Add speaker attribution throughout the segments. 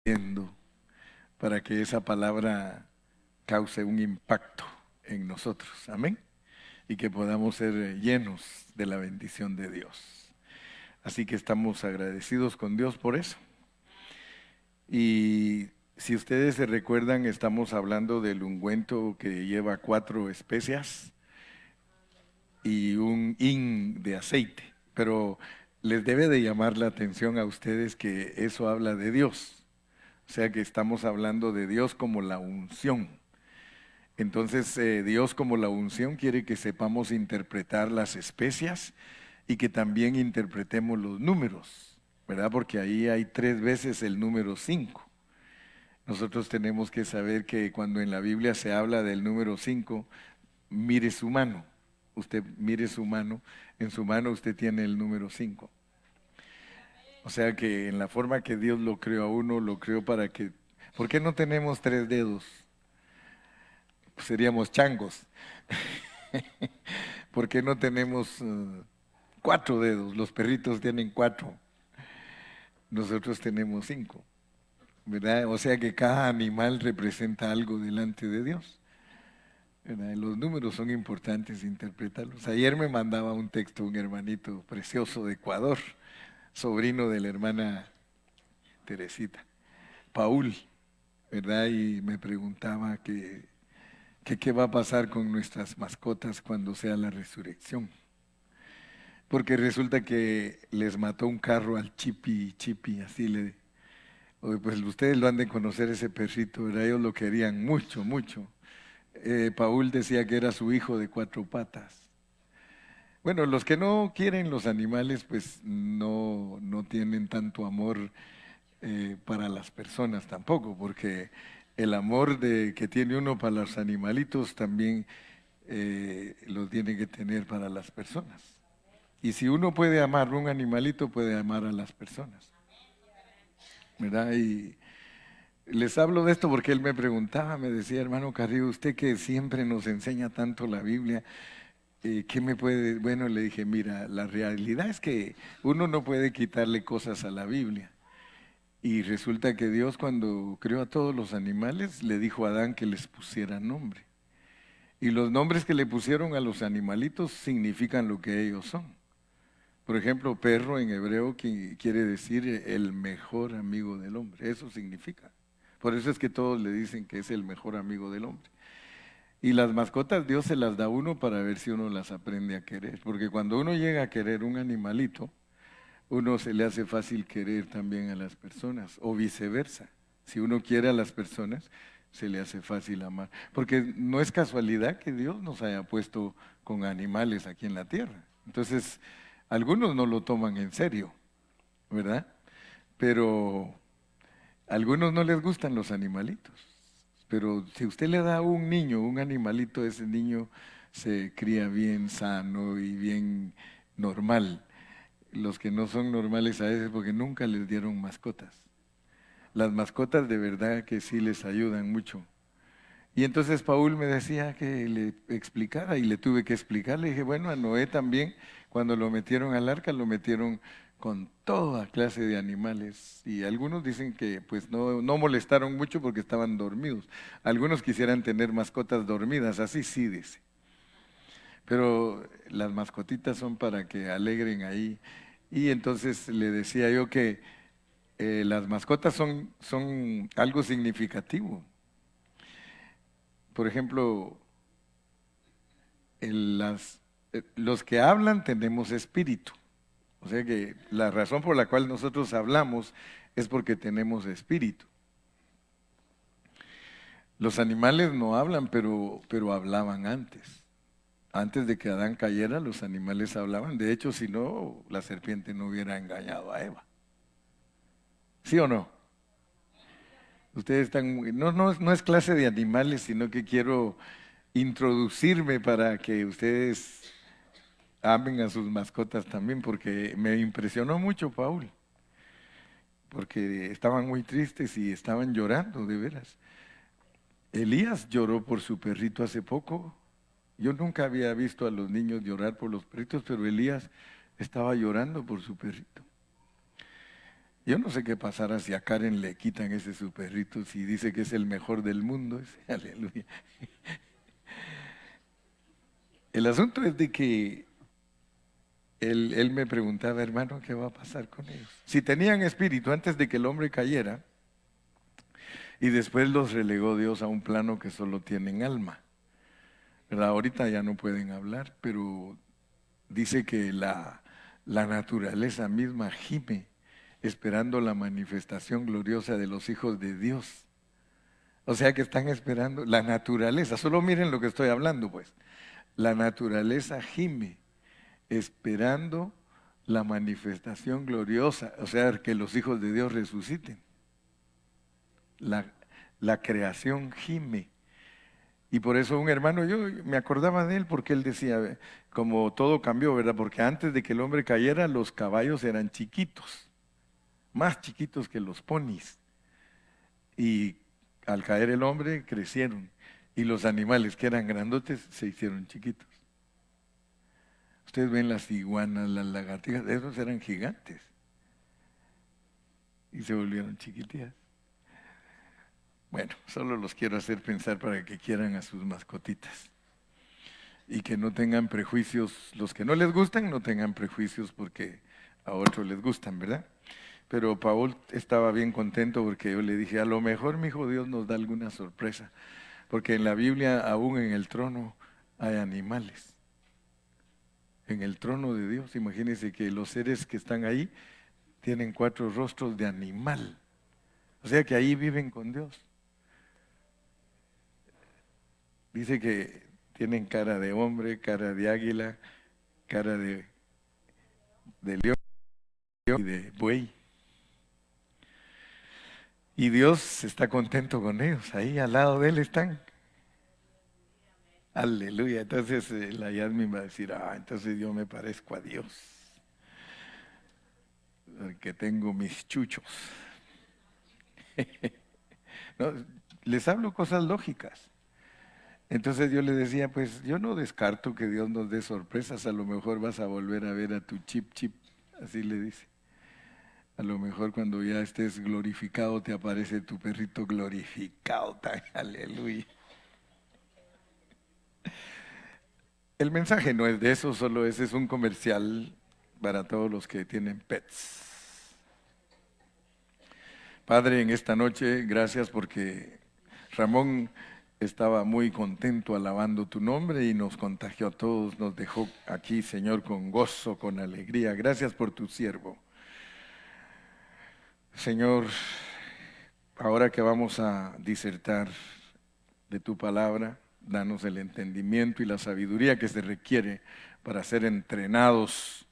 Speaker 1: viendo para que esa palabra cause un impacto en nosotros. Amén. Y que podamos ser llenos de la bendición de Dios. Así que estamos agradecidos con Dios por eso. Y si ustedes se recuerdan, estamos hablando del ungüento que lleva 4 especias y un hin de aceite. Pero les debe de llamar la atención a ustedes que eso habla de Dios. O sea que estamos hablando de Dios como la unción. Entonces, Dios como la unción quiere que sepamos interpretar las especias y que también interpretemos los números, ¿verdad? Porque ahí hay 3 veces el número 5. Nosotros tenemos que saber que cuando en la Biblia se habla del número 5, mire su mano. Usted mire su mano, en su mano usted tiene el número 5. O sea que en la forma que Dios lo creó a uno, lo creó para que... ¿Por qué no tenemos 3 dedos? Pues seríamos changos. ¿Por qué no tenemos 4 dedos? Los perritos tienen 4. Nosotros tenemos 5, ¿verdad? O sea que cada animal representa algo delante de Dios, ¿verdad? Los números son importantes interpretarlos. Ayer me mandaba un texto un hermanito precioso de Ecuador, sobrino de la hermana Teresita, Paul, ¿verdad? Y me preguntaba que qué va a pasar con nuestras mascotas cuando sea la resurrección. Porque resulta que les mató un carro al Chipi, Chipi, así le... Pues ustedes lo han de conocer ese perrito, ¿verdad? Ellos lo querían mucho, mucho. Paul decía que era su hijo de 4 patas. Bueno, los que no quieren los animales, pues no tienen tanto amor para las personas tampoco, porque el amor que tiene uno para los animalitos también lo tiene que tener para las personas. Y si uno puede amar a un animalito, puede amar a las personas, ¿verdad? Y les hablo de esto porque él me preguntaba, me decía, hermano Carrillo, usted que siempre nos enseña tanto la Biblia, ¿qué me puede...? Bueno, le dije, mira, la realidad es que uno no puede quitarle cosas a la Biblia. Y resulta que Dios cuando creó a todos los animales, le dijo a Adán que les pusiera nombre. Y los nombres que le pusieron a los animalitos significan lo que ellos son. Por ejemplo, perro en hebreo que quiere decir el mejor amigo del hombre. Eso significa. Por eso es que todos le dicen que es el mejor amigo del hombre. Y las mascotas Dios se las da a uno para ver si uno las aprende a querer. Porque cuando uno llega a querer un animalito, uno se le hace fácil querer también a las personas. O viceversa. Si uno quiere a las personas, se le hace fácil amar. Porque no es casualidad que Dios nos haya puesto con animales aquí en la tierra. Entonces, algunos no lo toman en serio, ¿verdad? Pero a algunos no les gustan los animalitos. Pero si usted le da a un niño un animalito, ese niño se cría bien sano y bien normal. Los que no son normales a veces porque nunca les dieron mascotas. Las mascotas de verdad que sí les ayudan mucho. Y entonces Paul me decía que le explicara y le tuve que explicar. Le dije, bueno, a Noé también, cuando lo metieron al arca, lo metieron con toda clase de animales. Y algunos dicen que pues no molestaron mucho porque estaban dormidos. Algunos quisieran tener mascotas dormidas, así sí dice. Pero las mascotitas son para que alegren ahí. Y entonces le decía yo que las mascotas son algo significativo. Por ejemplo, los que hablan tenemos espíritu. O sea que la razón por la cual nosotros hablamos es porque tenemos espíritu. Los animales no hablan, pero hablaban antes. Antes de que Adán cayera, los animales hablaban. De hecho, si no, la serpiente no hubiera engañado a Eva. ¿Sí o no? Ustedes están no es clase de animales, sino que quiero introducirme para que ustedes amen a sus mascotas también, porque me impresionó mucho, Paul, porque estaban muy tristes y estaban llorando, de veras. Elías lloró por su perrito hace poco. Yo nunca había visto a los niños llorar por los perritos, pero Elías estaba llorando por su perrito. Yo no sé qué pasará si a Karen le quitan ese su perrito, si dice que es el mejor del mundo. Aleluya. El asunto es de que él me preguntaba, hermano, ¿qué va a pasar con ellos? Si tenían espíritu antes de que el hombre cayera, y después los relegó Dios a un plano que solo tienen alma. ¿Verdad? Ahorita ya no pueden hablar, pero dice que la naturaleza misma gime esperando la manifestación gloriosa de los hijos de Dios. O sea que están esperando la naturaleza. Solo miren lo que estoy hablando, pues. La naturaleza gime esperando la manifestación gloriosa, o sea, que los hijos de Dios resuciten. La, la creación gime. Y por eso un hermano, yo me acordaba de él porque él decía, como todo cambió, ¿verdad? Porque antes de que el hombre cayera, los caballos eran chiquitos, más chiquitos que los ponis. Y al caer el hombre, crecieron. Y los animales que eran grandotes se hicieron chiquitos. Ustedes ven las iguanas, las lagartijas, esos eran gigantes. Y se volvieron chiquitías. Bueno, solo los quiero hacer pensar para que quieran a sus mascotitas. Y que no tengan prejuicios, los que no les gustan, no tengan prejuicios porque a otros les gustan, ¿verdad? Pero Paul estaba bien contento porque yo le dije, a lo mejor, mi hijo, Dios nos da alguna sorpresa. Porque en la Biblia, aún en el trono, hay animales. En el trono de Dios, imagínense que los seres que están ahí tienen 4 rostros de animal. O sea que ahí viven con Dios. Dice que tienen cara de hombre, cara de águila, cara de león y de buey. Y Dios está contento con ellos. Ahí al lado de Él están. Aleluya. Entonces la Yasmin va a decir, entonces yo me parezco a Dios. Porque tengo mis chuchos. No, les hablo cosas lógicas. Entonces yo le decía, pues yo no descarto que Dios nos dé sorpresas. A lo mejor vas a volver a ver a tu chip chip. Así le dice. A lo mejor cuando ya estés glorificado te aparece tu perrito glorificado. Aleluya. El mensaje no es de eso, solo ese es un comercial para todos los que tienen pets. Padre, en esta noche, gracias porque Ramón estaba muy contento alabando tu nombre y nos contagió a todos, nos dejó aquí, Señor, con gozo, con alegría. Gracias por tu siervo. Señor, ahora que vamos a disertar de tu palabra, danos el entendimiento y la sabiduría que se requiere para ser entrenados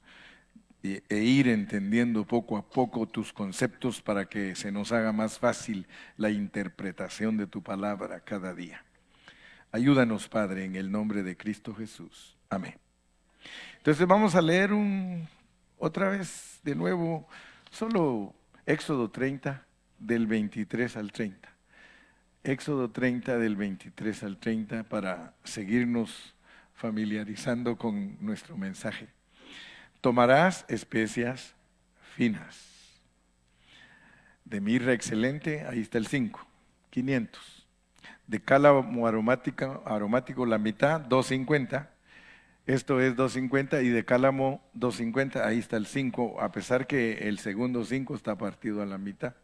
Speaker 1: e ir entendiendo poco a poco tus conceptos para que se nos haga más fácil la interpretación de tu palabra cada día. Ayúdanos, Padre, en el nombre de Cristo Jesús. Amén. Entonces vamos a leer otra vez de nuevo, solo Éxodo 30 del 23 al 30. Éxodo 30 del 23 al 30 para seguirnos familiarizando con nuestro mensaje. Tomarás especias finas. De mirra excelente, ahí está el 5, 500. De cálamo aromático la mitad, 250. Esto es 250 y de cálamo 250, ahí está el 5, a pesar que el segundo 5 está partido a la mitad.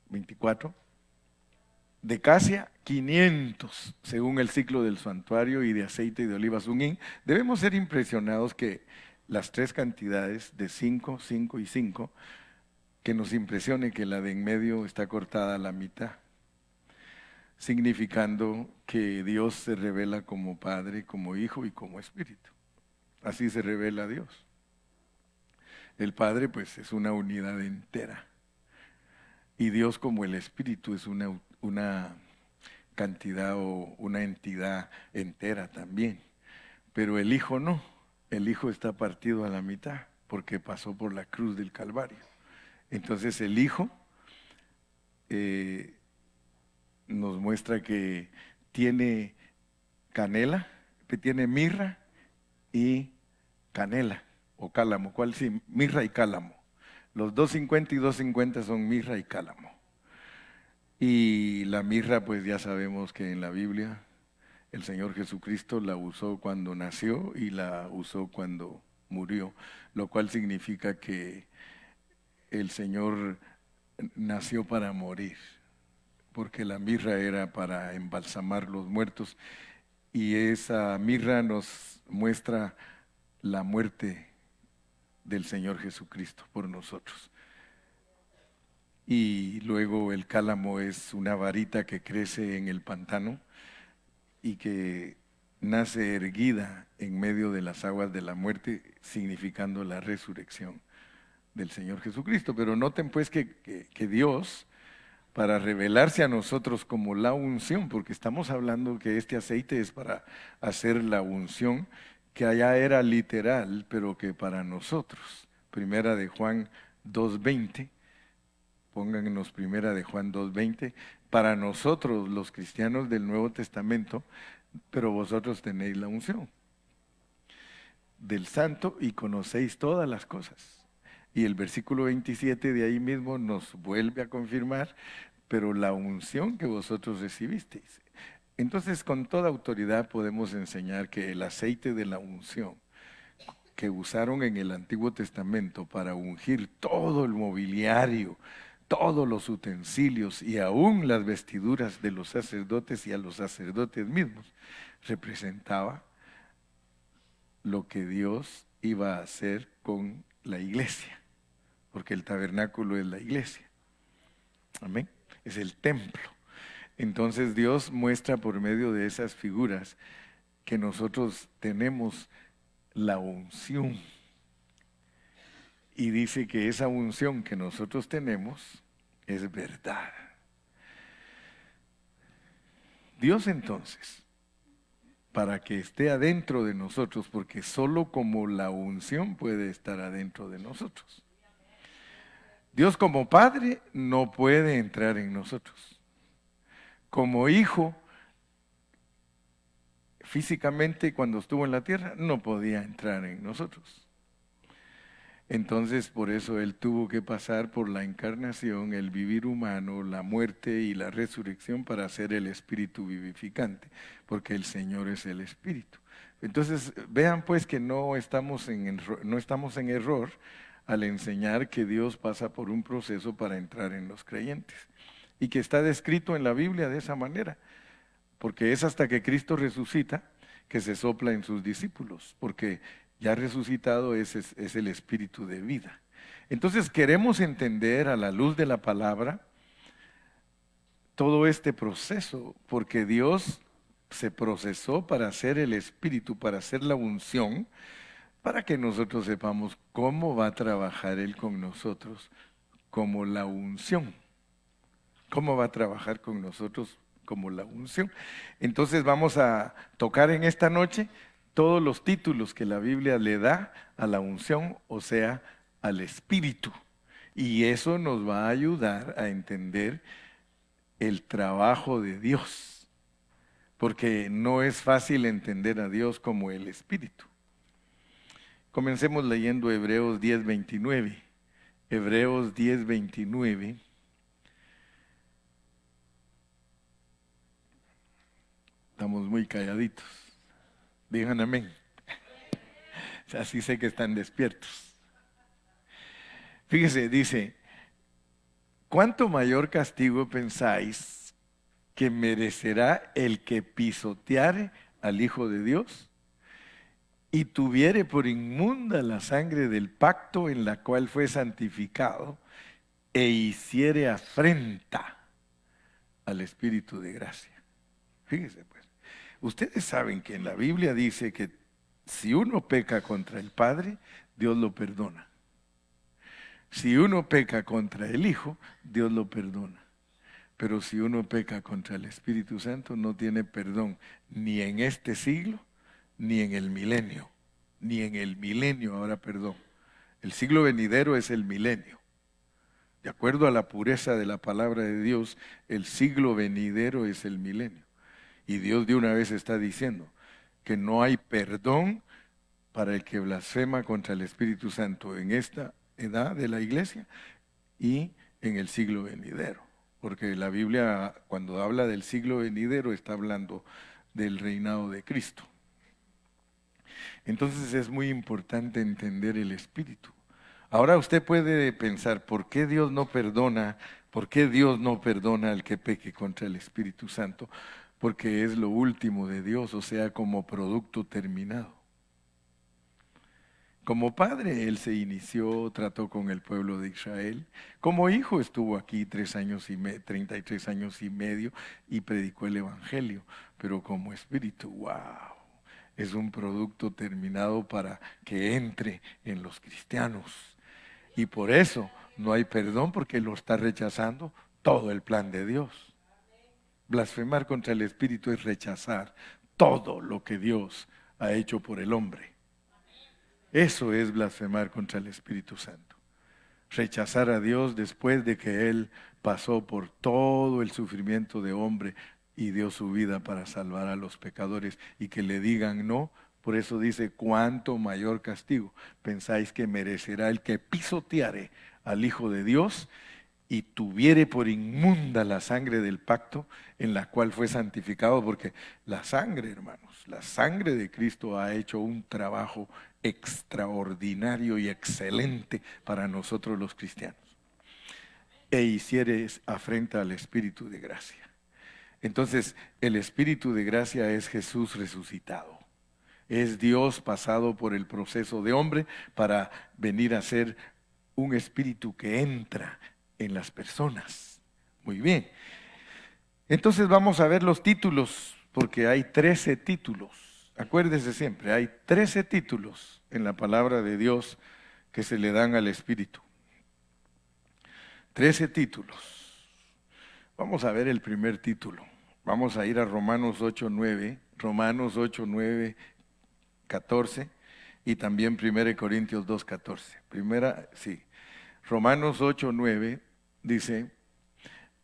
Speaker 1: 24. De casia, 500, según el ciclo del santuario, y de aceite de olivas un hin. Debemos ser impresionados que las 3 cantidades de 5, 5 y 5, que nos impresione que la de en medio está cortada a la mitad, significando que Dios se revela como Padre, como Hijo y como Espíritu. Así se revela Dios. El Padre pues es una unidad entera. Y Dios como el Espíritu es una cantidad o una entidad entera también. Pero el Hijo no. El Hijo está partido a la mitad porque pasó por la cruz del Calvario. Entonces el Hijo nos muestra que tiene canela, que tiene mirra y canela. o cálamo, ¿cuál sí? Mirra y cálamo. Los 250 y 250 son mirra y cálamo. Y la mirra, pues ya sabemos que en la Biblia el Señor Jesucristo la usó cuando nació y la usó cuando murió, lo cual significa que el Señor nació para morir, porque la mirra era para embalsamar los muertos y esa mirra nos muestra la muerte del Señor Jesucristo por nosotros. Y luego el cálamo es una varita que crece en el pantano y que nace erguida en medio de las aguas de la muerte, significando la resurrección del Señor Jesucristo. Pero noten pues que Dios, para revelarse a nosotros como la unción, porque estamos hablando que este aceite es para hacer la unción, que allá era literal, pero que para nosotros, primera de Juan 2:20, pónganos primera de Juan 2:20, para nosotros los cristianos del Nuevo Testamento, pero vosotros tenéis la unción del Santo y conocéis todas las cosas. Y el versículo 27 de ahí mismo nos vuelve a confirmar, pero la unción que vosotros recibisteis. Entonces, con toda autoridad podemos enseñar que el aceite de la unción que usaron en el Antiguo Testamento para ungir todo el mobiliario, todos los utensilios y aún las vestiduras de los sacerdotes y a los sacerdotes mismos, representaba lo que Dios iba a hacer con la iglesia, porque el tabernáculo es la iglesia. Amén. Es el templo. Entonces Dios muestra por medio de esas figuras que nosotros tenemos la unción. Y dice que esa unción que nosotros tenemos es verdad. Dios entonces, para que esté adentro de nosotros, porque solo como la unción puede estar adentro de nosotros. Dios como Padre no puede entrar en nosotros. Como Hijo, físicamente cuando estuvo en la tierra, no podía entrar en nosotros. Entonces, por eso Él tuvo que pasar por la encarnación, el vivir humano, la muerte y la resurrección para ser el Espíritu vivificante, porque el Señor es el Espíritu. Entonces, vean pues que no estamos en error al enseñar que Dios pasa por un proceso para entrar en los creyentes y que está descrito en la Biblia de esa manera, porque es hasta que Cristo resucita que se sopla en sus discípulos, porque ya resucitado es el espíritu de vida. Entonces queremos entender a la luz de la palabra todo este proceso, porque Dios se procesó para hacer el espíritu, para hacer la unción, para que nosotros sepamos cómo va a trabajar Él con nosotros como la unción. ¿Cómo va a trabajar con nosotros como la unción? Entonces vamos a tocar en esta noche todos los títulos que la Biblia le da a la unción, o sea, al Espíritu. Y eso nos va a ayudar a entender el trabajo de Dios, porque no es fácil entender a Dios como el Espíritu. Comencemos leyendo Hebreos 10:29. Hebreos 10:29. Estamos muy calladitos. Digan amén. Así sé que están despiertos. Fíjese, dice, ¿cuánto mayor castigo pensáis que merecerá el que pisoteare al Hijo de Dios y tuviere por inmunda la sangre del pacto en la cual fue santificado e hiciere afrenta al Espíritu de gracia? Fíjese pues, ustedes saben que en la Biblia dice que si uno peca contra el Padre, Dios lo perdona. Si uno peca contra el Hijo, Dios lo perdona. Pero si uno peca contra el Espíritu Santo, no tiene perdón, ni en este siglo, ni en el milenio. Ni en el milenio habrá perdón. El siglo venidero es el milenio. De acuerdo a la pureza de la palabra de Dios, el siglo venidero es el milenio. Y Dios de una vez está diciendo que no hay perdón para el que blasfema contra el Espíritu Santo en esta edad de la iglesia y en el siglo venidero. Porque la Biblia, cuando habla del siglo venidero, está hablando del reinado de Cristo. Entonces es muy importante entender el Espíritu. Ahora usted puede pensar, ¿por qué Dios no perdona? ¿Por qué Dios no perdona al que peque contra el Espíritu Santo? Porque es lo último de Dios, o sea, como producto terminado. Como padre, él se inició, trató con el pueblo de Israel. Como hijo estuvo aquí 33 años y medio y predicó el Evangelio. Pero como espíritu, wow, es un producto terminado para que entre en los cristianos. Y por eso no hay perdón porque lo está rechazando todo el plan de Dios. Blasfemar contra el espíritu es rechazar todo lo que Dios ha hecho por el hombre. Eso es blasfemar contra el Espíritu Santo. Rechazar a Dios después de que Él pasó por todo el sufrimiento de hombre y dio su vida para salvar a los pecadores y que le digan no. Por eso dice, cuánto mayor castigo pensáis que merecerá el que pisoteare al Hijo de Dios y tuviere por inmunda la sangre del pacto en la cual fue santificado, porque la sangre, hermanos, la sangre de Cristo ha hecho un trabajo extraordinario y excelente para nosotros los cristianos. E hicieres afrenta al Espíritu de gracia. Entonces, el Espíritu de gracia es Jesús resucitado. Es Dios pasado por el proceso de hombre para venir a ser un espíritu que entra en las personas. Muy bien. Entonces vamos a ver los títulos, porque hay 13 títulos. Acuérdese siempre, hay 13 títulos en la palabra de Dios que se le dan al Espíritu. 13 títulos. Vamos a ver el primer título. Vamos a ir a Romanos 8:9, Romanos 8:9, 14 y también 1 Corintios 2:14. Romanos 8:9 dice,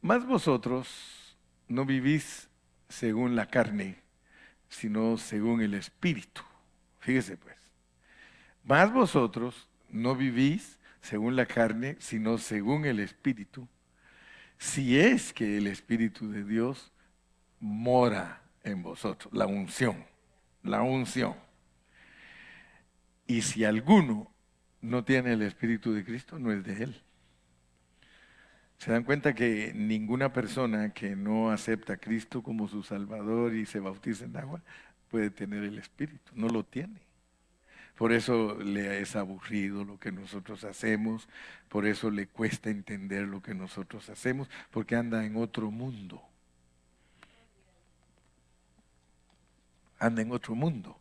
Speaker 1: mas vosotros no vivís según la carne, sino según el Espíritu. Fíjese pues, mas vosotros no vivís según la carne, sino según el Espíritu, si es que el Espíritu de Dios mora en vosotros, la unción, la unción. Y si alguno no tiene el Espíritu de Cristo, no es de él. Se dan cuenta que ninguna persona que no acepta a Cristo como su Salvador y se bautiza en agua puede tener el Espíritu, no lo tiene. Por eso le es aburrido lo que nosotros hacemos, por eso le cuesta entender lo que nosotros hacemos, porque anda en otro mundo. Anda en otro mundo.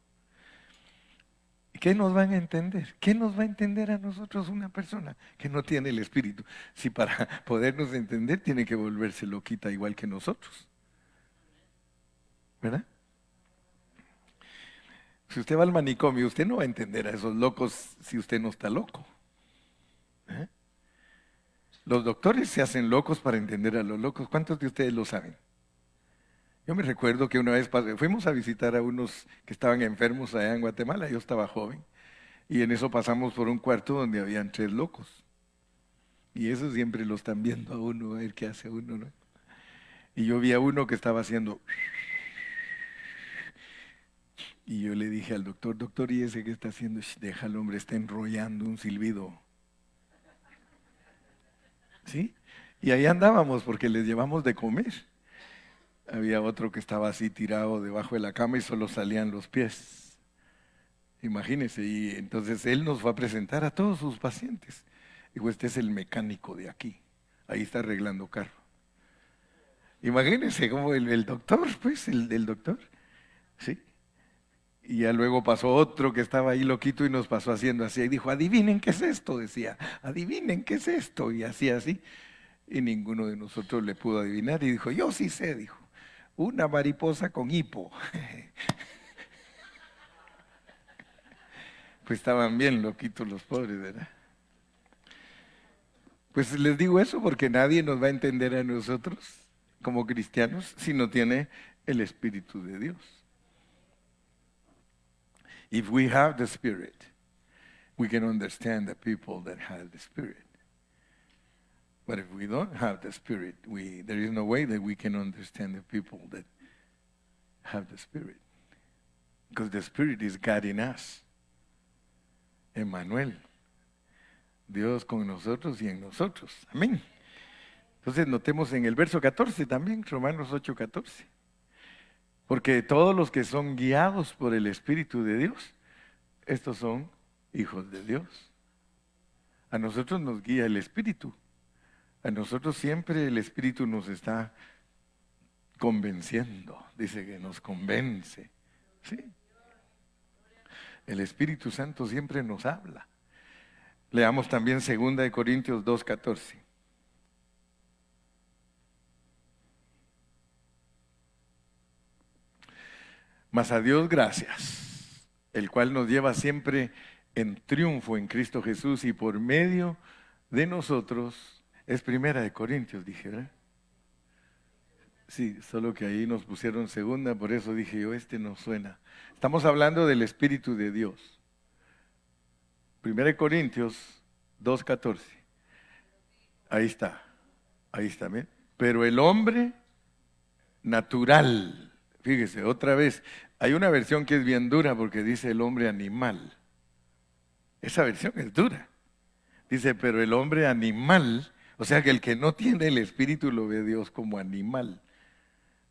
Speaker 1: ¿Qué nos van a entender? ¿Qué nos va a entender a nosotros una persona que no tiene el Espíritu? Si para podernos entender tiene que volverse loquita igual que nosotros. ¿Verdad? Si usted va al manicomio, usted no va a entender a esos locos si usted no está loco. ¿Eh? Los doctores se hacen locos para entender a los locos. ¿Cuántos de ustedes lo saben? Yo me recuerdo que una vez fuimos a visitar a unos que estaban enfermos allá en Guatemala, yo estaba joven, y en eso pasamos por un cuarto donde habían 3 locos. Y eso siempre lo están viendo a uno, a ver qué hace uno, ¿no? Y yo vi a uno que estaba haciendo... Y yo le dije al doctor, doctor, ¿y ese qué está haciendo? Déjalo, hombre, está enrollando un silbido. ¿Sí? Y ahí andábamos porque les llevamos de comer. Había otro que estaba así tirado debajo de la cama y solo salían los pies. Imagínense, y entonces él nos fue a presentar a todos sus pacientes. Dijo, este es el mecánico de aquí. Ahí está arreglando carro. Imagínense como el doctor, pues, el doctor. ¿Sí? Y ya luego pasó otro que estaba ahí loquito y nos pasó haciendo así. Y dijo, adivinen qué es esto, decía. Adivinen qué es esto. Y así. Y ninguno de nosotros le pudo adivinar. Y dijo, yo sí sé, dijo. Una mariposa con hipo. Pues estaban bien loquitos los pobres, ¿verdad? Pues les digo eso porque nadie nos va a entender a nosotros como cristianos si no tiene el Espíritu de Dios. If we have the Spirit, we can understand the people that have the Spirit. But if we don't have the Spirit, there is no way that we can understand the people that have the Spirit. Because the Spirit is guiding us. Emmanuel. Dios con nosotros y en nosotros. Amén. Entonces notemos en el verso 14 también, Romanos 8:14. Porque todos los que son guiados por el Espíritu de Dios, estos son hijos de Dios. A nosotros nos guía el Espíritu. A nosotros siempre el Espíritu nos está convenciendo. Dice que nos convence. ¿Sí? El Espíritu Santo siempre nos habla. Leamos también 2 Corintios 2:14. Mas a Dios gracias, el cual nos lleva siempre en triunfo en Cristo Jesús y por medio de nosotros, es 1 Corintios, dije, ¿verdad? Sí, solo que ahí nos pusieron segunda, por eso dije yo, no suena. Estamos hablando del Espíritu de Dios. 1 Corintios 2:14. Ahí está, ¿bien? Pero el hombre natural, fíjese, otra vez, hay una versión que es bien dura porque dice el hombre animal. Esa versión es dura. Dice, pero el hombre animal, o sea que el que no tiene el Espíritu lo ve Dios como animal.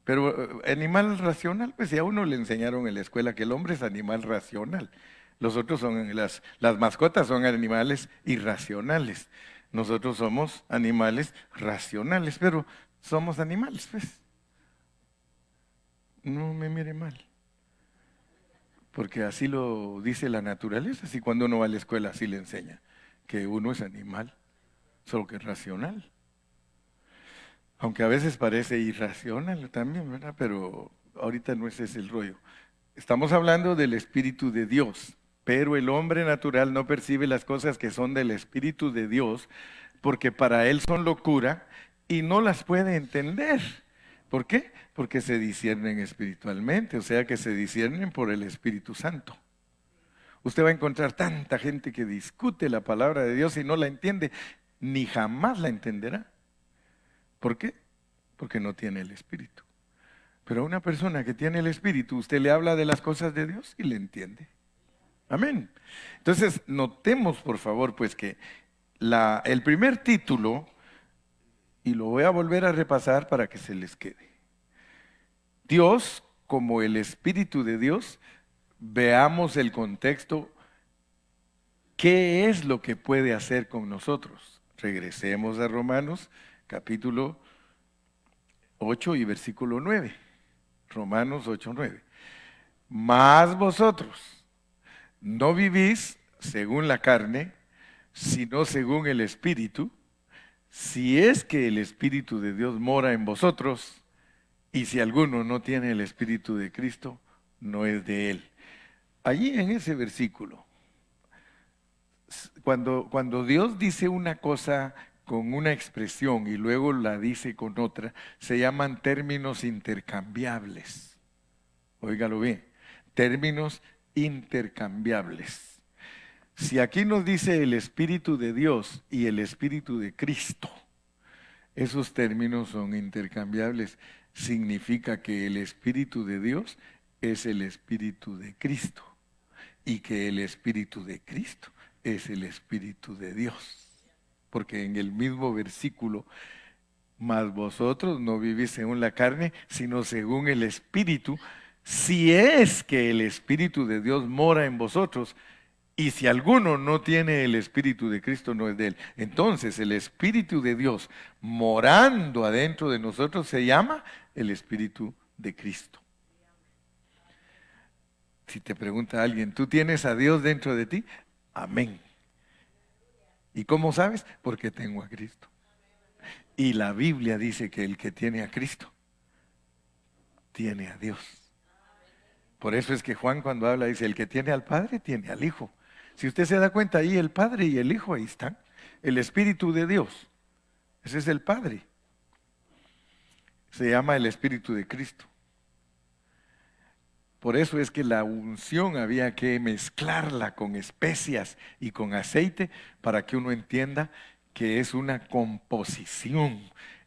Speaker 1: Pero animal racional, pues si a uno le enseñaron en la escuela que el hombre es animal racional. Los otros son, las mascotas son animales irracionales. Nosotros somos animales racionales, pero somos animales, pues. No me mire mal. Porque así lo dice la naturaleza. Así cuando uno va a la escuela así le enseña que uno es animal, solo que es racional. Aunque a veces parece irracional también, ¿verdad? Pero ahorita no ese es el rollo. Estamos hablando del Espíritu de Dios, pero el hombre natural no percibe las cosas que son del Espíritu de Dios, porque para él son locura y no las puede entender. ¿Por qué? Porque se disciernen espiritualmente, o sea que se disciernen por el Espíritu Santo. Usted va a encontrar tanta gente que discute la palabra de Dios y no la entiende, ni jamás la entenderá. ¿Por qué? Porque no tiene el Espíritu. Pero a una persona que tiene el Espíritu, usted le habla de las cosas de Dios y le entiende. Amén. Entonces, notemos por favor pues que el primer título, y lo voy a volver a repasar para que se les quede. Dios como el Espíritu de Dios, veamos el contexto. ¿Qué es lo que puede hacer con nosotros? Regresemos a Romanos capítulo 8 y versículo 9. Romanos 8:9. Mas vosotros no vivís según la carne, sino según el Espíritu, si es que el Espíritu de Dios mora en vosotros, y si alguno no tiene el Espíritu de Cristo, no es de él. Allí en ese versículo, cuando Dios dice una cosa con una expresión y luego la dice con otra, se llaman términos intercambiables. Óigalo bien, términos intercambiables. Si aquí nos dice el Espíritu de Dios y el Espíritu de Cristo, esos términos son intercambiables. Significa que el Espíritu de Dios es el Espíritu de Cristo y que el Espíritu de Cristo es el Espíritu de Dios. Porque en el mismo versículo, mas vosotros no vivís según la carne, sino según el Espíritu, si es que el Espíritu de Dios mora en vosotros, y si alguno no tiene el Espíritu de Cristo, no es de él. Entonces el Espíritu de Dios morando adentro de nosotros se llama el Espíritu de Cristo. Si te pregunta alguien, ¿tú tienes a Dios dentro de ti? Amén. ¿Y cómo sabes? Porque tengo a Cristo. Y la Biblia dice que el que tiene a Cristo, tiene a Dios. Por eso es que Juan cuando habla dice, el que tiene al Padre, tiene al Hijo. Si usted se da cuenta ahí, el Padre y el Hijo ahí están. El Espíritu de Dios, ese es el Padre. Se llama el Espíritu de Cristo. Por eso es que la unción había que mezclarla con especias y con aceite para que uno entienda que es una composición,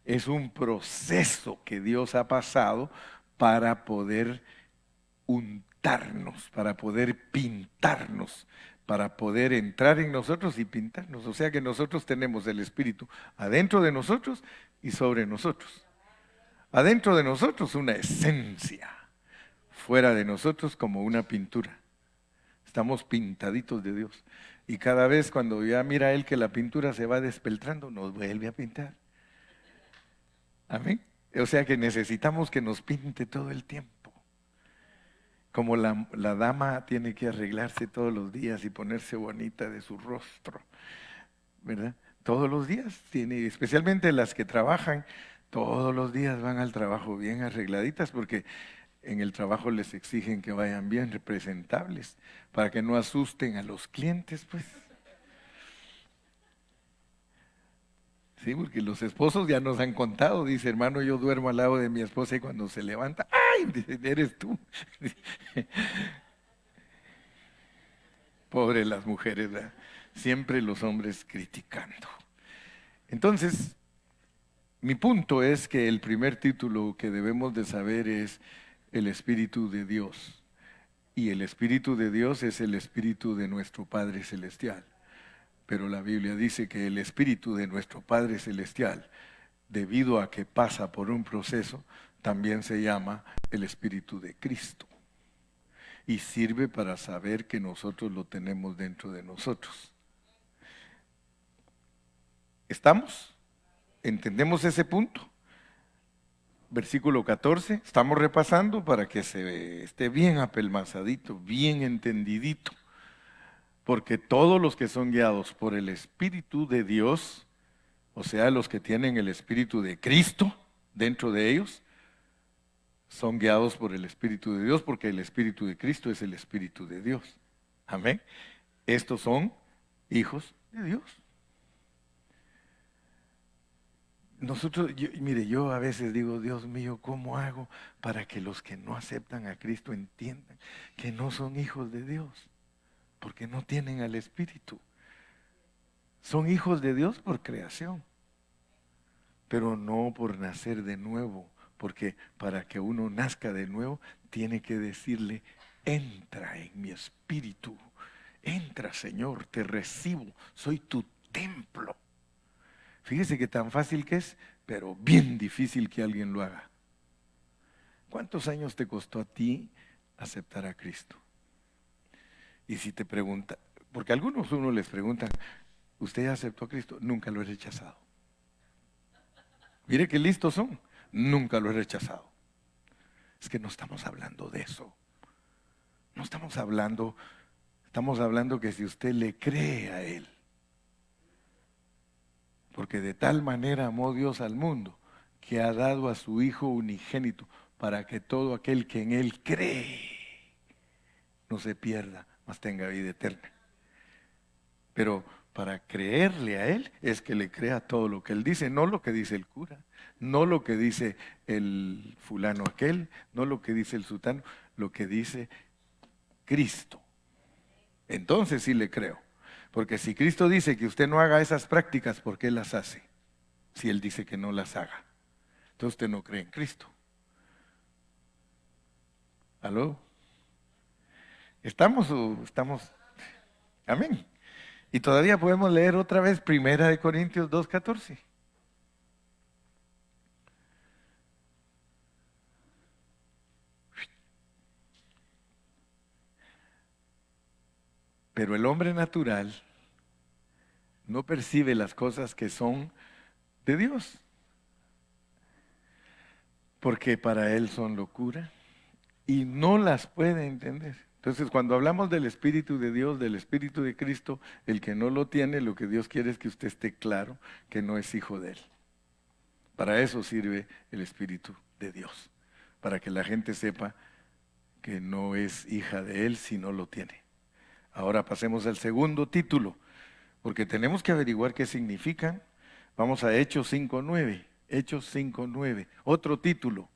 Speaker 1: es un proceso que Dios ha pasado para poder untarnos, para poder pintarnos, para poder entrar en nosotros y pintarnos. O sea que nosotros tenemos el Espíritu adentro de nosotros y sobre nosotros. Adentro de nosotros una esencia, fuera de nosotros como una pintura. Estamos pintaditos de Dios. Y cada vez cuando ya mira Él que la pintura se va despeltrando, nos vuelve a pintar. Amén. O sea que necesitamos que nos pinte todo el tiempo. Como la dama tiene que arreglarse todos los días y ponerse bonita de su rostro, ¿verdad? Todos los días tiene, especialmente las que trabajan, todos los días van al trabajo bien arregladitas porque en el trabajo les exigen que vayan bien representables para que no asusten a los clientes, pues. Sí, porque los esposos ya nos han contado, dice, hermano, yo duermo al lado de mi esposa y cuando se levanta, ¡ay! Dice, eres tú. Pobre las mujeres, ¿verdad? Siempre los hombres criticando. Entonces, mi punto es que el primer título que debemos de saber es el Espíritu de Dios. Y el Espíritu de Dios es el Espíritu de nuestro Padre Celestial. Pero la Biblia dice que el Espíritu de nuestro Padre Celestial, debido a que pasa por un proceso, también se llama el Espíritu de Cristo. Y sirve para saber que nosotros lo tenemos dentro de nosotros. ¿Estamos? ¿Entendemos ese punto? Versículo 14, estamos repasando para que se esté bien apelmazadito, bien entendidito. Porque todos los que son guiados por el Espíritu de Dios, o sea, los que tienen el Espíritu de Cristo dentro de ellos, son guiados por el Espíritu de Dios, porque el Espíritu de Cristo es el Espíritu de Dios. Amén. Estos son hijos de Dios. Nosotros, mire, yo a veces digo, Dios mío, ¿cómo hago para que los que no aceptan a Cristo entiendan que no son hijos de Dios? Porque no tienen al Espíritu. Son hijos de Dios por creación, pero no por nacer de nuevo, porque para que uno nazca de nuevo, tiene que decirle, entra en mi espíritu, entra Señor, te recibo, soy tu templo. Fíjese que tan fácil que es, pero bien difícil que alguien lo haga. ¿Cuántos años te costó a ti aceptar a Cristo? Y si te pregunta, porque a algunos uno les preguntan, ¿usted ya aceptó a Cristo? Nunca lo he rechazado. Mire qué listos son, nunca lo he rechazado. Es que no estamos hablando de eso. No estamos hablando que si usted le cree a Él. Porque de tal manera amó Dios al mundo, que ha dado a su Hijo unigénito, para que todo aquel que en Él cree no se pierda, mas tenga vida eterna. Pero para creerle a Él es que le crea todo lo que Él dice, no lo que dice el cura, no lo que dice el fulano aquel, no lo que dice el sutano, lo que dice Cristo. Entonces sí le creo. Porque si Cristo dice que usted no haga esas prácticas, ¿por qué las hace? Si Él dice que no las haga. Entonces usted no cree en Cristo. ¿Aló? ¿Estamos o estamos? Amén. Y todavía podemos leer otra vez 1 Corintios 2:14. Pero el hombre natural no percibe las cosas que son de Dios, porque para él son locura y no las puede entender. Entonces, cuando hablamos del Espíritu de Dios, del Espíritu de Cristo, el que no lo tiene, lo que Dios quiere es que usted esté claro que no es hijo de Él. Para eso sirve el Espíritu de Dios, para que la gente sepa que no es hija de Él si no lo tiene. Ahora pasemos al segundo título, porque tenemos que averiguar qué significan. Vamos a Hechos 5:9. Hechos 5:9. Otro título.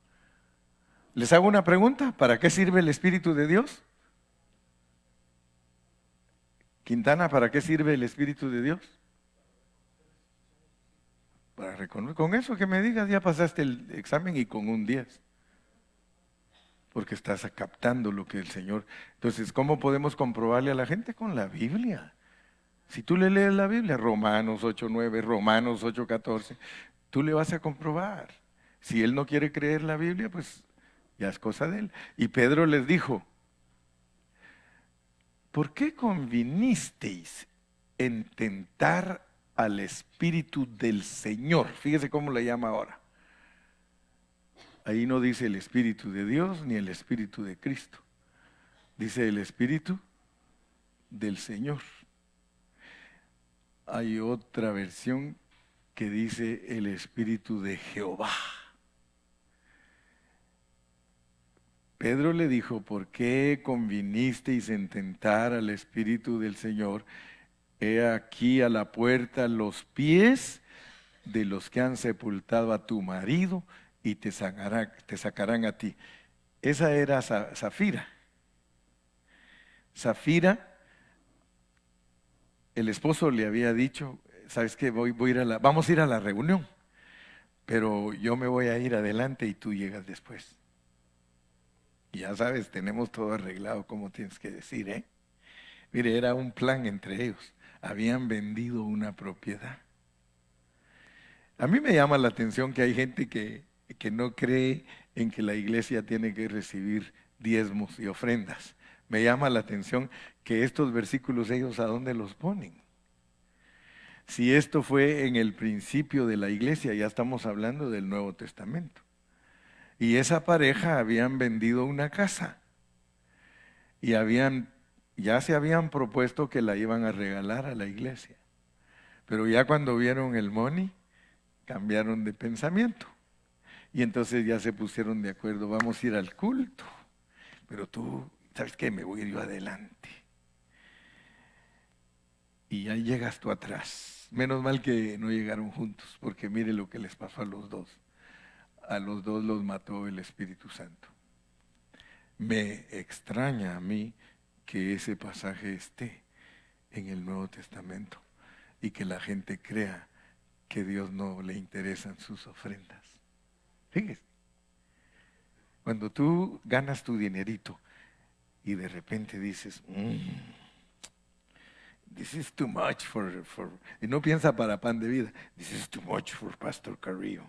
Speaker 1: Les hago una pregunta, ¿para qué sirve el Espíritu de Dios? Quintana, ¿para qué sirve el Espíritu de Dios? Para reconocer. Con eso que me digas, ya pasaste el examen y con un 10. Porque estás captando lo que el Señor. Entonces, ¿cómo podemos comprobarle a la gente? Con la Biblia. Si tú le lees la Biblia, Romanos 8:9, Romanos 8:14, tú le vas a comprobar. Si él no quiere creer la Biblia, pues ya es cosa de él. Y Pedro les dijo, ¿por qué convinisteis en tentar al Espíritu del Señor? Fíjese cómo le llama ahora. Ahí no dice el Espíritu de Dios ni el Espíritu de Cristo. Dice el Espíritu del Señor. Hay otra versión que dice el Espíritu de Jehová. Pedro le dijo, ¿por qué convinisteis en tentar al Espíritu del Señor? He aquí a la puerta los pies de los que han sepultado a tu marido y te sacarán a ti. Esa era Zafira. Zafira, el esposo le había dicho, ¿sabes qué? Vamos a ir a la reunión, pero yo me voy a ir adelante y tú llegas después. Y ya sabes, tenemos todo arreglado, como tienes que decir, ¿eh? Mire, era un plan entre ellos. Habían vendido una propiedad. A mí me llama la atención que hay gente que no cree en que la iglesia tiene que recibir diezmos y ofrendas. Me llama la atención que estos versículos ellos ¿a dónde los ponen? Si esto fue en el principio de la iglesia, ya estamos hablando del Nuevo Testamento. Y esa pareja habían vendido una casa y ya se habían propuesto que la iban a regalar a la iglesia. Pero ya cuando vieron el money, cambiaron de pensamiento. Y entonces ya se pusieron de acuerdo, vamos a ir al culto. Pero tú, ¿sabes qué? Me voy a ir yo adelante. Y ya llegas tú atrás. Menos mal que no llegaron juntos, porque mire lo que les pasó a los dos. A los dos los mató el Espíritu Santo. Me extraña a mí que ese pasaje esté en el Nuevo Testamento y que la gente crea que Dios no le interesan sus ofrendas. Fíjese, cuando tú ganas tu dinerito y de repente dices, this is too much y no piensa para pan de vida, this is too much for Pastor Carrillo.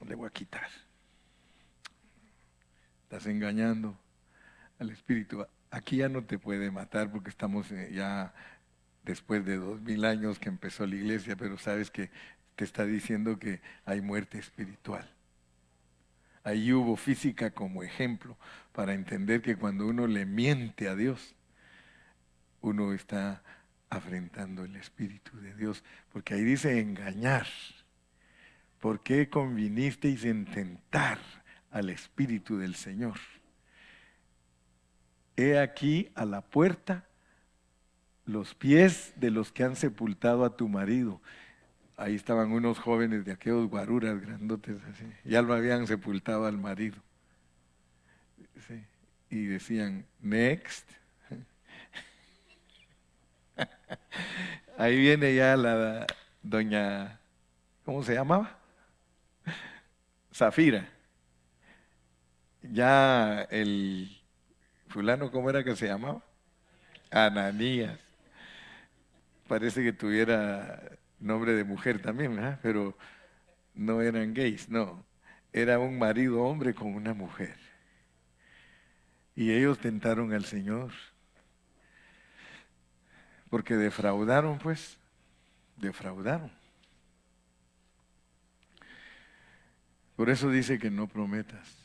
Speaker 1: Le voy a quitar. Estás engañando al Espíritu. Aquí ya no te puede matar porque estamos ya después de 2000 años que empezó la iglesia, pero sabes que te está diciendo que hay muerte espiritual. Ahí hubo física como ejemplo para entender que cuando uno le miente a Dios, uno está afrentando el Espíritu de Dios, porque ahí dice engañar. ¿Por qué convinisteis en tentar al Espíritu del Señor? He aquí a la puerta los pies de los que han sepultado a tu marido. Ahí estaban unos jóvenes de aquellos guaruras grandotes así. Ya lo habían sepultado al marido. Sí. Y decían, next. Ahí viene ya la doña, ¿cómo se llamaba? Zafira. Ya el fulano, ¿cómo era que se llamaba? Ananías. Parece que tuviera nombre de mujer también, ¿verdad? Pero no eran gays, no. Era un marido hombre con una mujer. Y ellos tentaron al Señor. Porque defraudaron, pues. Defraudaron. Por eso dice que no prometas.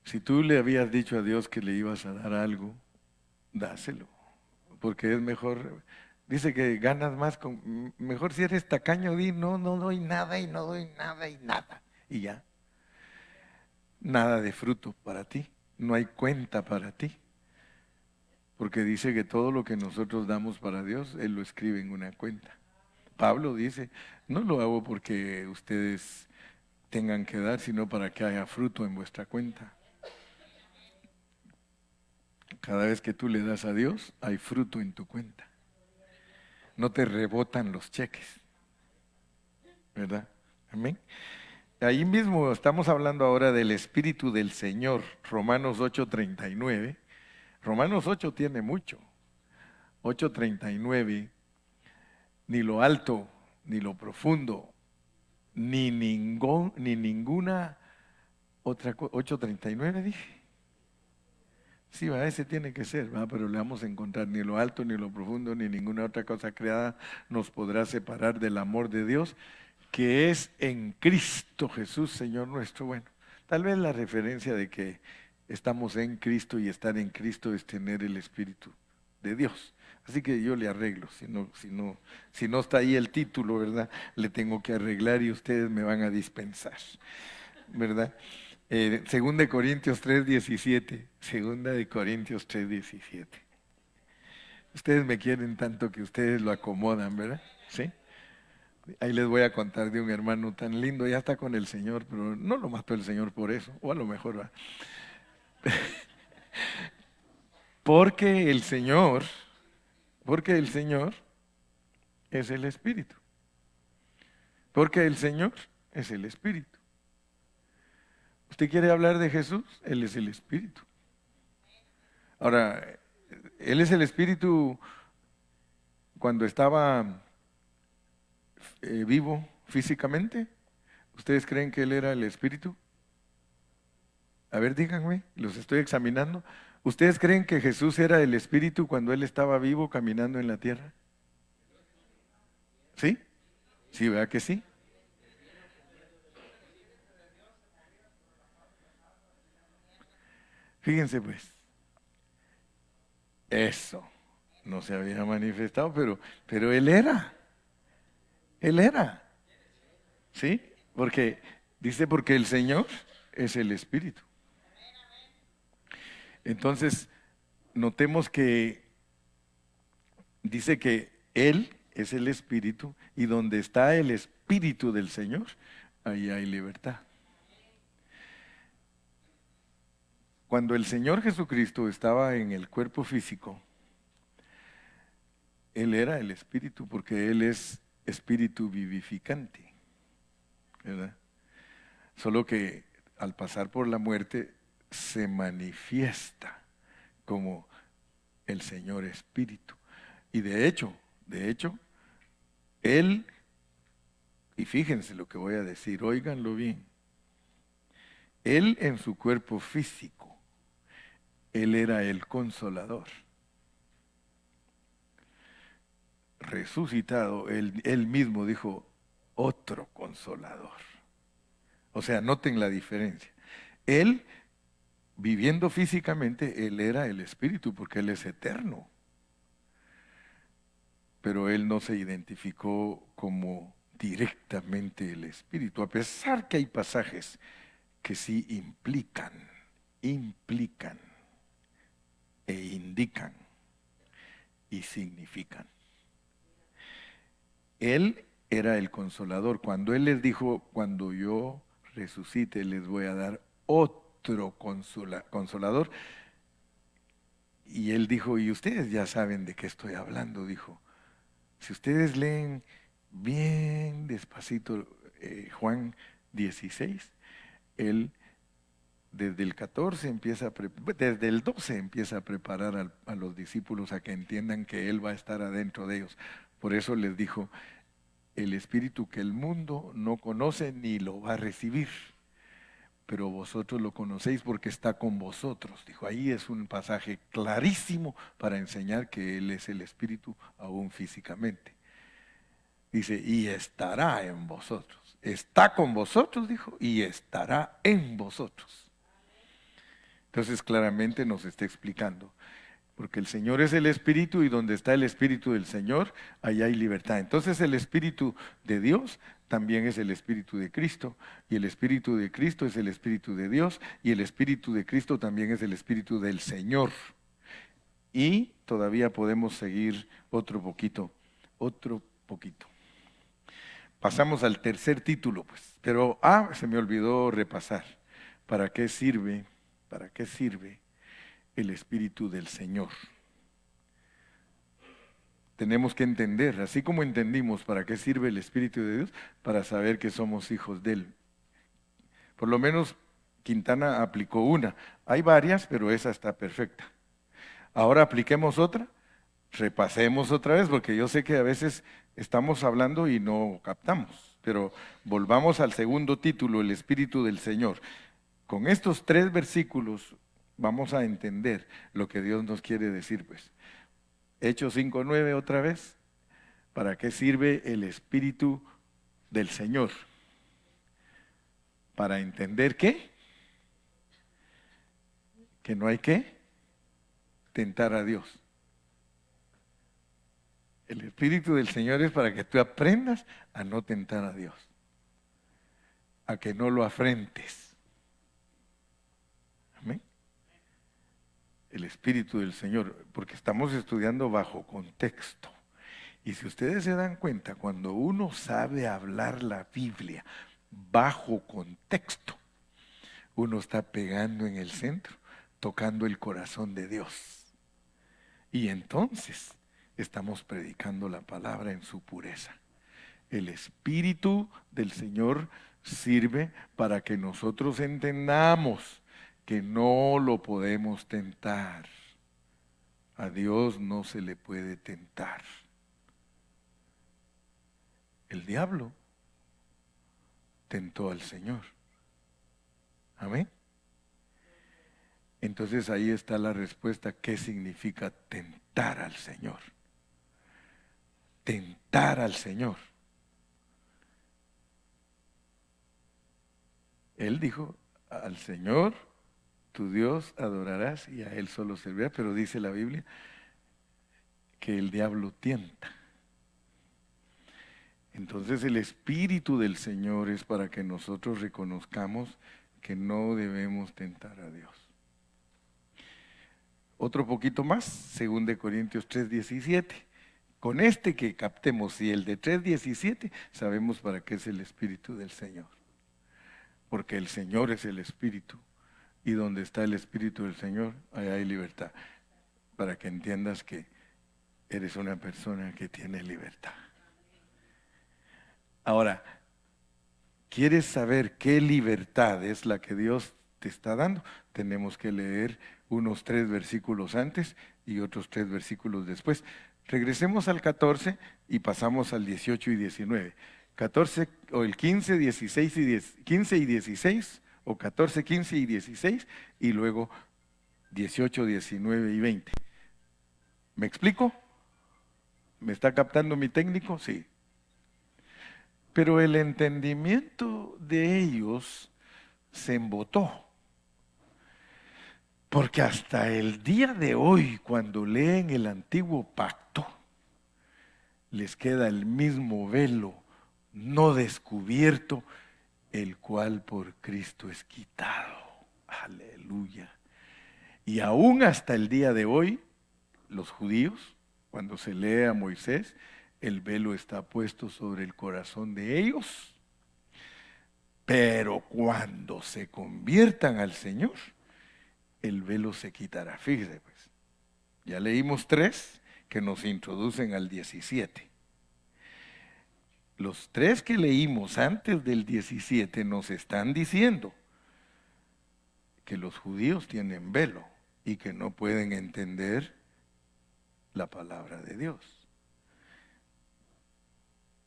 Speaker 1: Si tú le habías dicho a Dios que le ibas a dar algo, dáselo. Porque es mejor, dice que ganas más mejor si eres tacaño, di no doy nada y no doy nada y nada. Y ya. Nada de fruto para ti. No hay cuenta para ti. Porque dice que todo lo que nosotros damos para Dios, Él lo escribe en una cuenta. Pablo dice, no lo hago porque ustedes tengan que dar, sino para que haya fruto en vuestra cuenta. Cada vez que tú le das a Dios, hay fruto en tu cuenta. No te rebotan los cheques, ¿verdad? Amén. Ahí mismo estamos hablando ahora del Espíritu del Señor, Romanos 8:39. Romanos 8 tiene mucho. 8:39, ni lo alto, ni lo profundo, ni ninguna otra cosa. 8:39 dije. Sí, va, ese tiene que ser, va, pero le vamos a encontrar ni lo alto, ni lo profundo, ni ninguna otra cosa creada nos podrá separar del amor de Dios, que es en Cristo Jesús, Señor nuestro. Bueno, tal vez la referencia de que estamos en Cristo y estar en Cristo es tener el Espíritu de Dios. Así que yo le arreglo, si no está ahí el título, ¿verdad? Le tengo que arreglar y ustedes me van a dispensar, ¿verdad? Segunda de Corintios 3:17. Segunda de Corintios 3:17. Ustedes me quieren tanto que ustedes lo acomodan, ¿verdad? ¿Sí? Ahí les voy a contar de un hermano tan lindo, ya está con el Señor, pero no lo mató el Señor por eso, o a lo mejor va. Porque el Señor, porque el Señor es el Espíritu. Porque el Señor es el Espíritu. ¿Usted quiere hablar de Jesús? Él es el Espíritu. Ahora, Él es el Espíritu cuando estaba vivo físicamente. ¿Ustedes creen que Él era el Espíritu? A ver, díganme, los estoy examinando. ¿Ustedes creen que Jesús era el Espíritu cuando Él estaba vivo caminando en la tierra? ¿Sí? Sí, ¿verdad que sí? Fíjense pues, eso no se había manifestado, pero Él era, ¿sí? Porque, dice, porque el Señor es el Espíritu. Entonces, notemos que dice que Él es el Espíritu y donde está el Espíritu del Señor, ahí hay libertad. Cuando el Señor Jesucristo estaba en el cuerpo físico, Él era el Espíritu porque Él es Espíritu vivificante, ¿verdad? Solo que al pasar por la muerte se manifiesta como el Señor Espíritu. Y de hecho, Él, y fíjense lo que voy a decir, óiganlo bien, Él en su cuerpo físico, Él era el consolador. Resucitado, él mismo dijo, otro consolador. O sea, noten la diferencia. Él, viviendo físicamente, Él era el Espíritu porque Él es eterno. Pero Él no se identificó como directamente el Espíritu, a pesar que hay pasajes que sí implican e indican y significan. Él era el consolador. Cuando Él les dijo, cuando yo resucite, les voy a dar otro consolador. Y Él dijo, y ustedes ya saben de qué estoy hablando, dijo. Si ustedes leen bien despacito Juan 16, Él desde el 14 desde el 12 empieza a preparar a los discípulos a que entiendan que Él va a estar adentro de ellos. Por eso les dijo, el Espíritu que el mundo no conoce ni lo va a recibir, pero vosotros lo conocéis porque está con vosotros. Dijo, ahí es un pasaje clarísimo para enseñar que Él es el Espíritu aún físicamente. Dice, y estará en vosotros. Está con vosotros, dijo, y estará en vosotros. Entonces claramente nos está explicando. Porque el Señor es el Espíritu y donde está el Espíritu del Señor, ahí hay libertad. Entonces el Espíritu de Dios también es el Espíritu de Cristo. Y el Espíritu de Cristo es el Espíritu de Dios. Y el Espíritu de Cristo también es el Espíritu del Señor. Y todavía podemos seguir otro poquito. Pasamos al tercer título, pues. Pero, se me olvidó repasar. ¿Para qué sirve? ¿Para qué sirve el Espíritu del Señor? Tenemos que entender, así como entendimos para qué sirve el Espíritu de Dios, para saber que somos hijos de Él. Por lo menos Quintana aplicó una. Hay varias, pero esa está perfecta. Ahora apliquemos otra, repasemos otra vez, porque yo sé que a veces estamos hablando y no captamos. Pero volvamos al segundo título, el Espíritu del Señor. Con estos 3 versículos vamos a entender lo que Dios nos quiere decir, pues. Hechos 5:9 otra vez. ¿Para qué sirve el Espíritu del Señor? Para entender qué, que no hay que tentar a Dios. El Espíritu del Señor es para que tú aprendas a no tentar a Dios, a que no lo afrentes. Amén. El Espíritu del Señor, porque estamos estudiando bajo contexto. Y si ustedes se dan cuenta, cuando uno sabe hablar la Biblia bajo contexto, uno está pegando en el centro, tocando el corazón de Dios. Y entonces estamos predicando la palabra en su pureza. El Espíritu del Señor sirve para que nosotros entendamos que no lo podemos tentar. A Dios no se le puede tentar. El diablo tentó al Señor. Amén. Entonces ahí está la respuesta. ¿Qué significa tentar al Señor? Tentar al Señor. Él dijo, al Señor, tu Dios, adorarás y a Él solo servirás. Pero dice la Biblia que el diablo tienta. Entonces el Espíritu del Señor es para que nosotros reconozcamos que no debemos tentar a Dios. Otro poquito más, 2 Corintios 3:17. Con este que captemos y el de 3:17, sabemos para qué es el Espíritu del Señor. Porque el Señor es el Espíritu. Y donde está el Espíritu del Señor, allá hay libertad. Para que entiendas que eres una persona que tiene libertad. Ahora, ¿quieres saber qué libertad es la que Dios te está dando? Tenemos que leer unos 3 versículos antes y otros 3 versículos después. Regresemos al 14 y pasamos al 18 y 19. 14 o el 15, 16 y 15 y 16, o 14, 15 y 16, y luego 18, 19 y 20. ¿Me explico? ¿Me está captando mi técnico? Sí. Pero el entendimiento de ellos se embotó. Porque hasta el día de hoy, cuando leen el antiguo pacto, les queda el mismo velo no descubierto, el cual por Cristo es quitado. Aleluya. Y aún hasta el día de hoy, los judíos, cuando se lee a Moisés, el velo está puesto sobre el corazón de ellos. Pero cuando se conviertan al Señor, el velo se quitará. Fíjese pues, ya leímos 3 que nos introducen al 17. Los 3 que leímos antes del 17 nos están diciendo que los judíos tienen velo y que no pueden entender la palabra de Dios.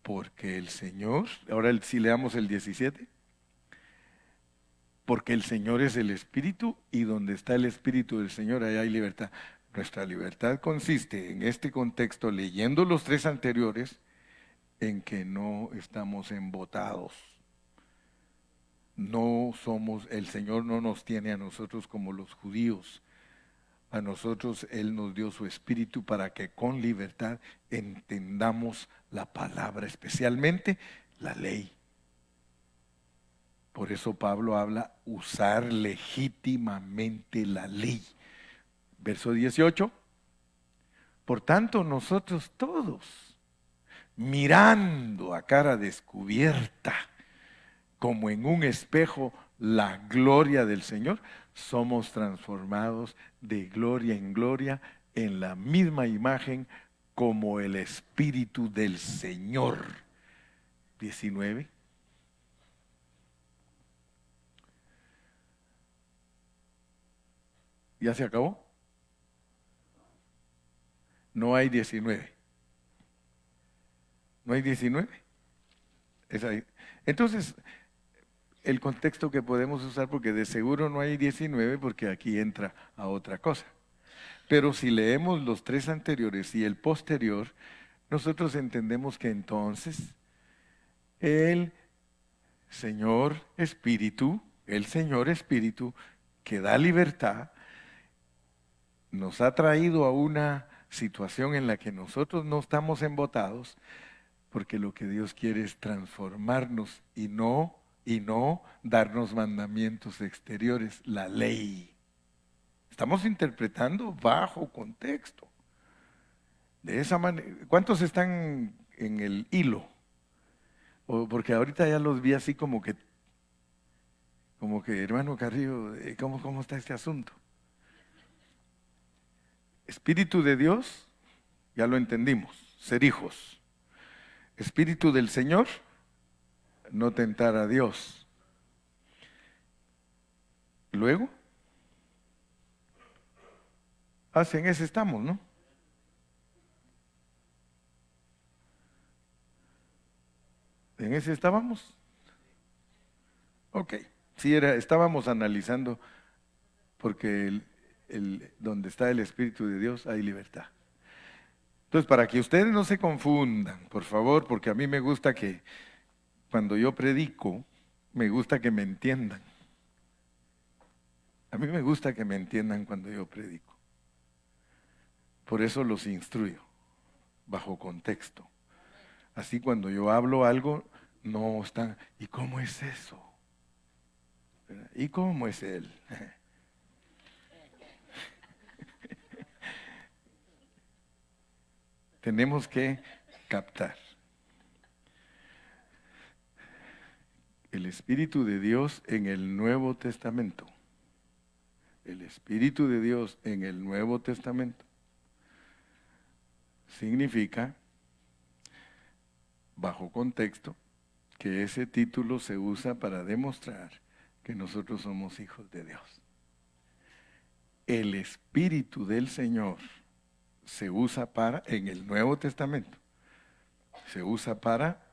Speaker 1: Porque el Señor, ahora sí leamos el 17. Porque el Señor es el Espíritu y donde está el Espíritu del Señor, allá hay libertad. Nuestra libertad consiste en este contexto, leyendo los 3 anteriores, en que no estamos embotados. No somos, el Señor no nos tiene a nosotros como los judíos. A nosotros Él nos dio su Espíritu para que con libertad entendamos la palabra, especialmente la ley. Por eso Pablo habla usar legítimamente la ley. Verso 18. Por tanto, nosotros todos, mirando a cara descubierta, como en un espejo, la gloria del Señor, somos transformados de gloria en gloria en la misma imagen como el Espíritu del Señor. 19. ¿Ya se acabó? No hay 19. ¿No hay 19? Es ahí. Entonces, el contexto que podemos usar, porque de seguro no hay 19, porque aquí entra a otra cosa. Pero si leemos los tres anteriores y el posterior, nosotros entendemos que entonces el el Señor Espíritu, que da libertad, nos ha traído a una situación en la que nosotros no estamos embotados, porque lo que Dios quiere es transformarnos y no darnos mandamientos exteriores, la ley. Estamos interpretando bajo contexto. De esa manera, ¿cuántos están en el hilo? Porque ahorita ya los vi así como que hermano Carrillo, ¿cómo está este asunto? Espíritu de Dios, ya lo entendimos, ser hijos. Espíritu del Señor, no tentar a Dios. Luego, en ese estamos, ¿no? ¿En ese estábamos? Ok, sí, estábamos analizando, porque donde está el Espíritu de Dios hay libertad. Entonces, para que ustedes no se confundan, por favor, porque a mí me gusta que cuando yo predico, me gusta que me entiendan. A mí me gusta que me entiendan cuando yo predico. Por eso los instruyo, bajo contexto. Así cuando yo hablo algo, no están, ¿y cómo es eso? ¿Y cómo es él? Tenemos que captar. El Espíritu de Dios en el Nuevo Testamento. El Espíritu de Dios en el Nuevo Testamento significa, bajo contexto, que ese título se usa para demostrar que nosotros somos hijos de Dios. El Espíritu del Señor se usa en el Nuevo Testamento, se usa para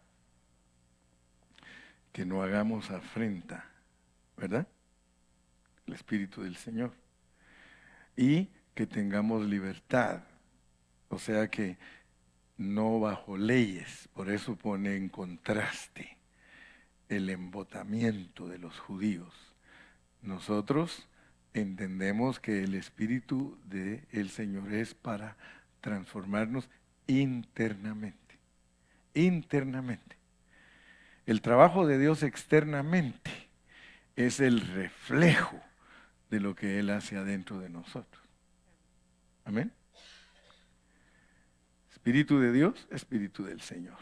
Speaker 1: que no hagamos afrenta, ¿verdad? El Espíritu del Señor. Y que tengamos libertad, o sea que no bajo leyes, por eso pone en contraste el embotamiento de los judíos. Nosotros entendemos que el Espíritu del Señor es para transformarnos internamente, internamente. El trabajo de Dios externamente es el reflejo de lo que Él hace adentro de nosotros. Amén. Espíritu de Dios, Espíritu del Señor.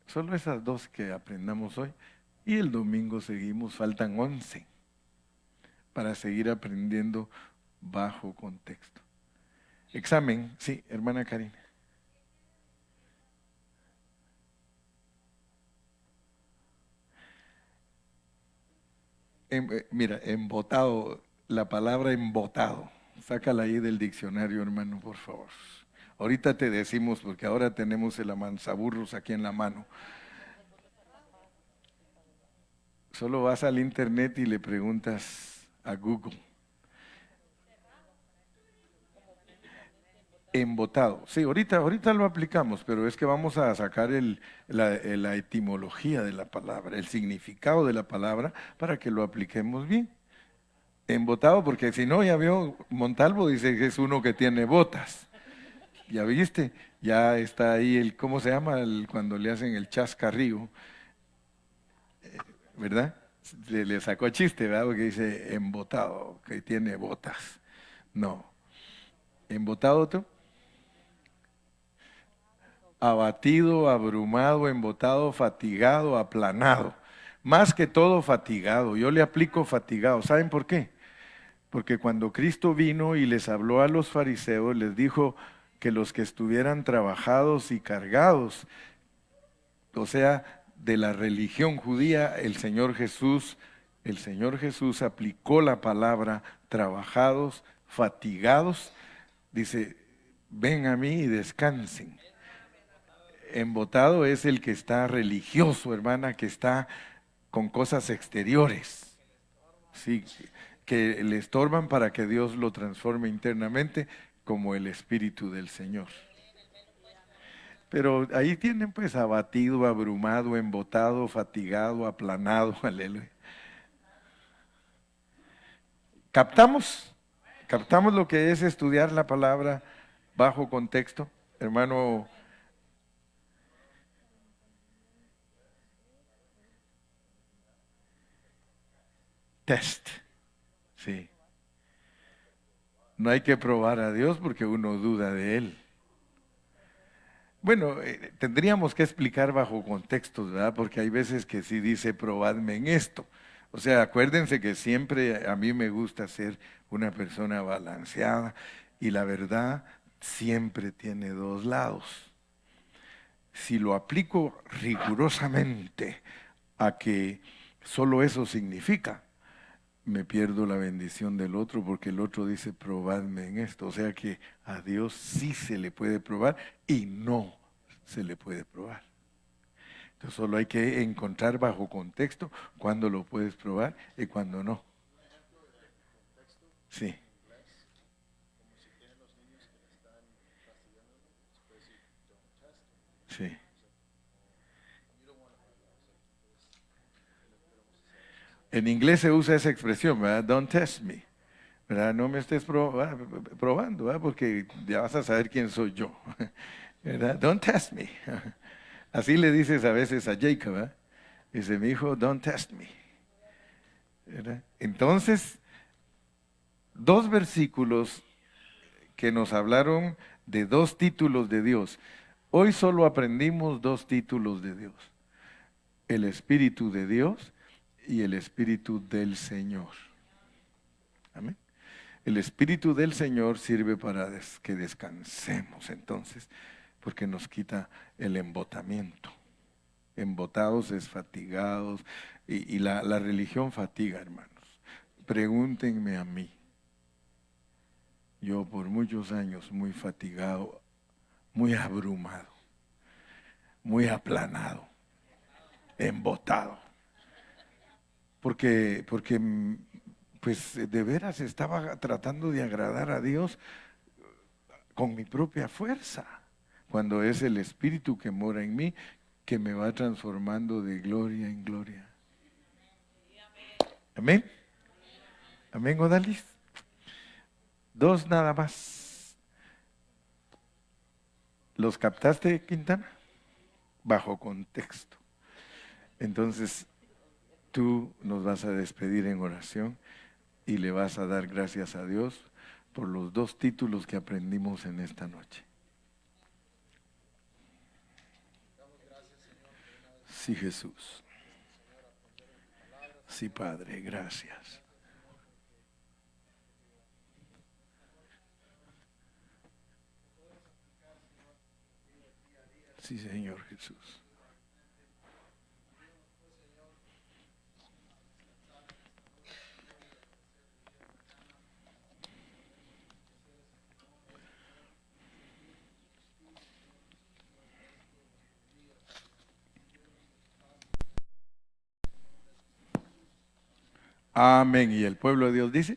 Speaker 1: Solo esas dos que aprendamos hoy. Y el domingo seguimos, faltan 11 para seguir aprendiendo bajo contexto. Examen, sí, hermana Karina. Mira, embotado, la palabra embotado, sácala ahí del diccionario, hermano, por favor. Ahorita te decimos, porque ahora tenemos el amansaburros aquí en la mano. Solo vas al internet y le preguntas a Google. Embotado. Sí, ahorita lo aplicamos, pero es que vamos a sacar la etimología de la palabra, el significado de la palabra, para que lo apliquemos bien. Embotado, porque si no, ya vio, Montalvo dice que es uno que tiene botas. Ya viste, ya está ahí ¿cómo se llama? Cuando le hacen el chascarrío, ¿verdad? Le sacó chiste, ¿verdad? Porque dice embotado, que tiene botas. No. ¿Embotado tú? abatido, abrumado, embotado, fatigado, aplanado. Más que todo fatigado. Yo le aplico fatigado. ¿Saben por qué? Porque cuando Cristo vino y les habló a los fariseos, les dijo que los que estuvieran trabajados y cargados, o sea, de la religión judía, el Señor Jesús aplicó la palabra trabajados, fatigados, dice, ven a mí y descansen. Embotado es el que está religioso, hermana, que está con cosas exteriores, sí, que le estorban para que Dios lo transforme internamente como el Espíritu del Señor. Pero ahí tienen pues abatido, abrumado, embotado, fatigado, aplanado, aleluya. ¿Captamos? ¿Captamos lo que es estudiar la palabra bajo contexto? Hermano, test, sí. No hay que probar a Dios porque uno duda de Él. Bueno, tendríamos que explicar bajo contextos, ¿verdad? Porque hay veces que sí dice, probadme en esto. O sea, acuérdense que siempre a mí me gusta ser una persona balanceada y la verdad siempre tiene dos lados. Si lo aplico rigurosamente a que solo eso significa, me pierdo la bendición del otro porque el otro dice, probadme en esto. O sea que a Dios sí se le puede probar y no se le puede probar. Entonces solo hay que encontrar bajo contexto cuándo lo puedes probar y cuándo no. Sí, sí. En inglés se usa esa expresión, ¿verdad? Don't test me. ¿Verdad? No me estés probando, ¿verdad? Porque ya vas a saber quién soy yo. ¿Verdad? Don't test me. Así le dices a veces a Jacob, ¿verdad? Dice, mi hijo, don't test me. ¿Verdad? Entonces, dos versículos que nos hablaron de dos títulos de Dios. Hoy solo aprendimos dos títulos de Dios. El Espíritu de Dios y el Espíritu del Señor. Amén. El Espíritu del Señor sirve para que descansemos entonces, porque nos quita el embotamiento. Embotados es fatigados y la religión fatiga, hermanos. Pregúntenme a mí. Yo por muchos años muy fatigado, muy abrumado, muy aplanado, embotado. Porque pues de veras estaba tratando de agradar a Dios con mi propia fuerza, cuando es el Espíritu que mora en mí, que me va transformando de gloria en gloria. Amén. Amén, Odalis. Dos nada más. ¿Los captaste, Quintana? Bajo contexto. Entonces, tú nos vas a despedir en oración y le vas a dar gracias a Dios por los dos títulos que aprendimos en esta noche. Sí, Jesús. Sí, Padre, gracias. Sí, Señor Jesús. Amén. Y el pueblo de Dios dice.